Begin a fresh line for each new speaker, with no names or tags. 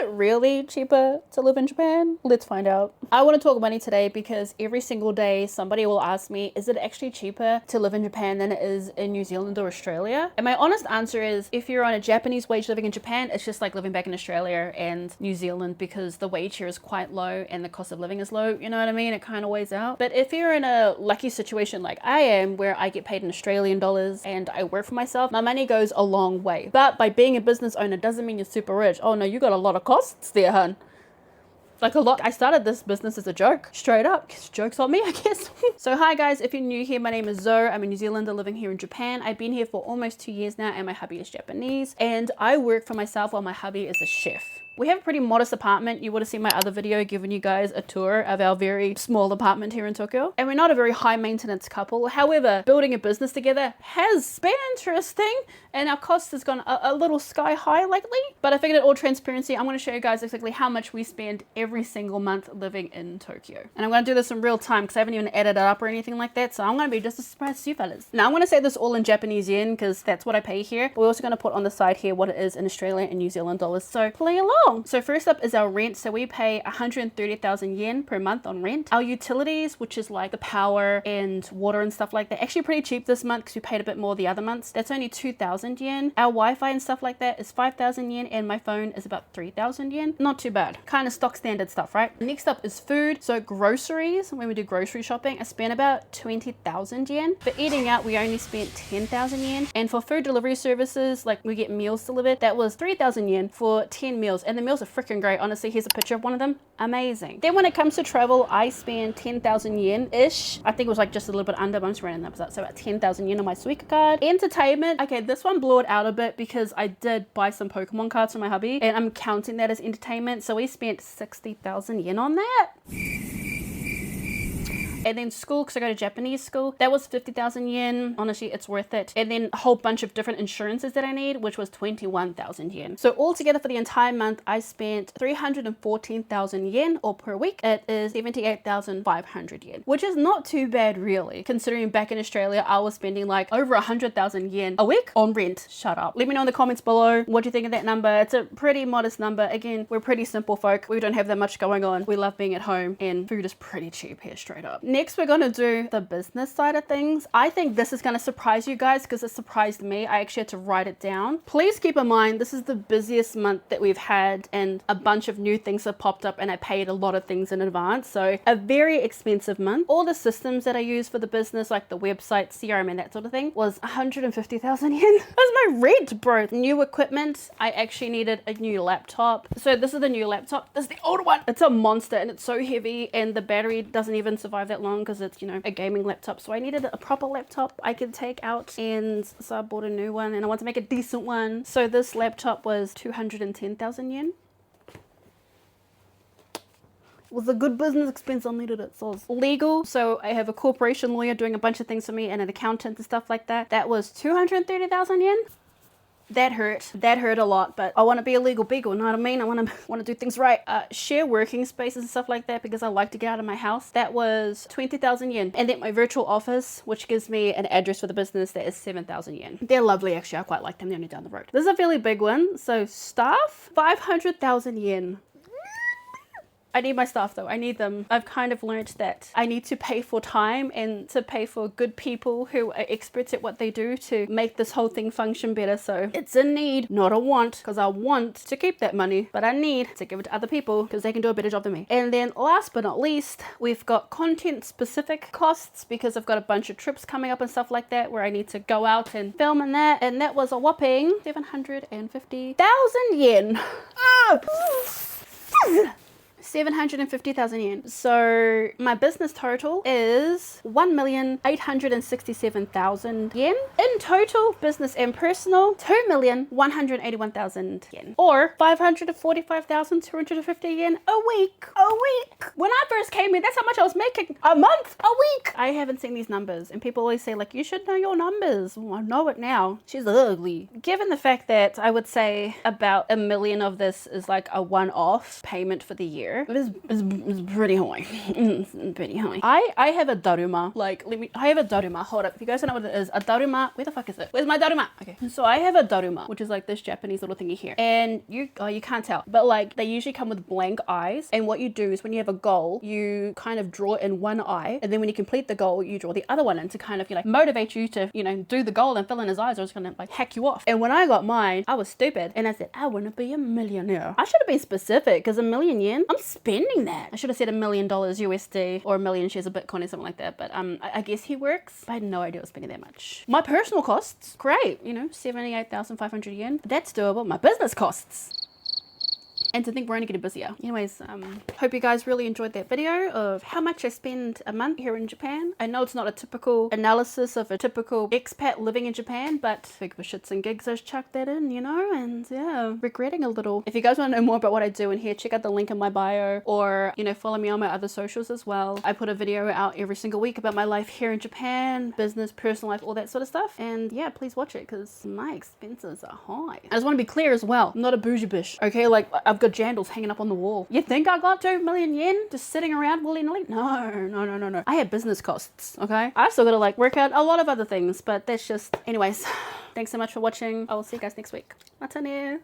it really cheaper to live in Japan? Let's find out. I want to talk money today because every single day somebody will ask me, is it actually cheaper to live in Japan than it is in New Zealand or Australia? And my honest answer is, if you're on a Japanese wage living in Japan, it's just like living back in Australia and New Zealand, because the wage here is quite low and the cost of living is low, you know what I mean? It kind of weighs out. But if you're in a lucky situation like I am, where I get paid in Australian dollars and I work for myself, my money goes a long way. But by being a business owner doesn't mean you're super rich. Oh no, you got a lot of costs there, hun. Like a lot. I started this business as a joke, straight up. Joke's on me, I guess. So hi guys, if you're new here, my name is Zoe. I'm a New Zealander living here in Japan. I've been here for almost 2 years now, and my hubby is Japanese. And I work for myself while my hubby is a chef. We have a pretty modest apartment. You would have seen my other video giving you guys a tour of our very small apartment here in Tokyo. And we're not a very high maintenance couple. However, building a business together has been interesting, and our cost has gone a little sky high lately. But I figured in all transparency, I'm going to show you guys exactly how much we spend every single month living in Tokyo. And I'm going to do this in real time because I haven't even edited it up or anything like that. So I'm going to be just as surprised as you fellas. Now I'm going to say this all in Japanese yen because that's what I pay here. We're also going to put on the side here what it is in Australia and New Zealand dollars. So play along. So first up is our rent. So we pay 130,000 yen per month on rent. Our utilities, which is like the power and water and stuff like that, actually pretty cheap this month because we paid a bit more the other months. That's only 2,000 yen. Our Wi-Fi and stuff like that is 5,000 yen, and my phone is about 3,000 yen. Not too bad. Kind of stock standard stuff, right? Next up is food. So groceries, when we do grocery shopping, I spent about 20,000 yen. For eating out, we only spent 10,000 yen. And for food delivery services, like we get meals delivered, that was 3,000 yen for 10 meals. And the meals are freaking great. Honestly, here's a picture of one of them. Amazing. Then when it comes to travel, I spend 10,000 yen-ish. I think it was like just a little bit under, but I'm just rounding numbers up. So about 10,000 yen on my Suica card. Entertainment. Okay, this one blew it out a bit because I did buy some Pokemon cards for my hubby, and I'm counting that as entertainment. So we spent 60,000 yen on that. And then school, because I go to Japanese school, that was 50,000 yen. Honestly, it's worth it. And then a whole bunch of different insurances that I need, which was 21,000 yen. So altogether for the entire month, I spent 314,000 yen, or per week, it is 78,500 yen, which is not too bad really, considering back in Australia, I was spending like over 100,000 yen a week on rent. Shut up. Let me know in the comments below what you think of that number. It's a pretty modest number. Again, we're pretty simple folk. We don't have that much going on. We love being at home, and food is pretty cheap here, straight up. Next, we're going to do the business side of things. I think this is going to surprise you guys because it surprised me. I actually had to write it down. Please keep in mind, this is the busiest month that we've had, and a bunch of new things have popped up, and I paid a lot of things in advance. So a very expensive month. All the systems that I use for the business, like the website, CRM, and that sort of thing, was 150,000 yen. That's my rent, bro. New equipment. I actually needed a new laptop. So this is the new laptop. This is the older one. It's a monster, and it's so heavy, and the battery doesn't even survive that long because it's, you know, a gaming laptop. So I needed a proper laptop I could take out, and so I bought a new one, and I want to make a decent one. So this laptop was 210,000 yen. It was a good business expense. I needed it. So it's legal. So I have a corporation lawyer doing a bunch of things for me, and an accountant and stuff like that. That was 230,000 yen. That hurt a lot, but I want to be a legal beagle, you know what I mean? I want to do things right. Share working spaces and stuff like that because I like to get out of my house. That was 20,000 yen. And then my virtual office, which gives me an address for the business, that is 7,000 yen. They're lovely, actually. I quite like them. They're only down the road. This is a fairly big one. So staff, 500,000 yen. I need my staff though. I need them. I've kind of learned that I need to pay for time and to pay for good people who are experts at what they do to make this whole thing function better. So it's a need, not a want, because I want to keep that money, but I need to give it to other people because they can do a better job than me. And then last but not least, we've got content specific costs because I've got a bunch of trips coming up and stuff like that where I need to go out and film and that. And that was a whopping 750,000 yen. 750,000 yen. So my business total is 1,867,000 yen. In total, business and personal, 2,181,000 yen, or 545,250 yen a week. When I first came in, that's how much I was making a month, a week. I haven't seen these numbers, and people always say like, you should know your numbers. Well, I know it now. She's ugly. Given the fact that I would say about 1 million of this is like a one-off payment for the year. here is pretty high. It's pretty high. I have a daruma. Like, I have a daruma. Hold up. If you guys don't know what it is, a daruma. Where the fuck is it? Where's my daruma? Okay. So I have a daruma, which is like this Japanese little thingy here. And you can't tell, but like they usually come with blank eyes. And what you do is when you have a goal, you kind of draw in one eye. And then when you complete the goal, you draw the other one in to kind of, motivate you to, do the goal and fill in his eyes, or it's gonna like hack you off. And when I got mine, I was stupid. And I said, I want to be a millionaire. I should have been specific, because $1,000,000, I'm spending that. I should have said $1 million USD or 1,000,000 shares of Bitcoin or something like that. But I guess he works. I had no idea I was spending that much. My personal costs, great, 78,500 yen. That's doable. My business costs. And to think we're only getting busier. Anyways, hope you guys really enjoyed that video of how much I spend a month here in Japan. I know it's not a typical analysis of a typical expat living in Japan, but fig for shits and gigs, I just chucked that in, and yeah, regretting a little. If you guys want to know more about what I do in here, check out the link in my bio, or, follow me on my other socials as well. I put a video out every single week about my life here in Japan, business, personal life, all that sort of stuff. And yeah, please watch it, because my expenses are high. I just want to be clear as well. I'm not a bougie bitch, okay? Like, I've got jandals hanging up on the wall. You think I got 2 million yen just sitting around willy-nilly? No. I have business costs, okay? I still gotta work out a lot of other things, but that's just, anyways, thanks so much for watching. I will see you guys next week. Matane.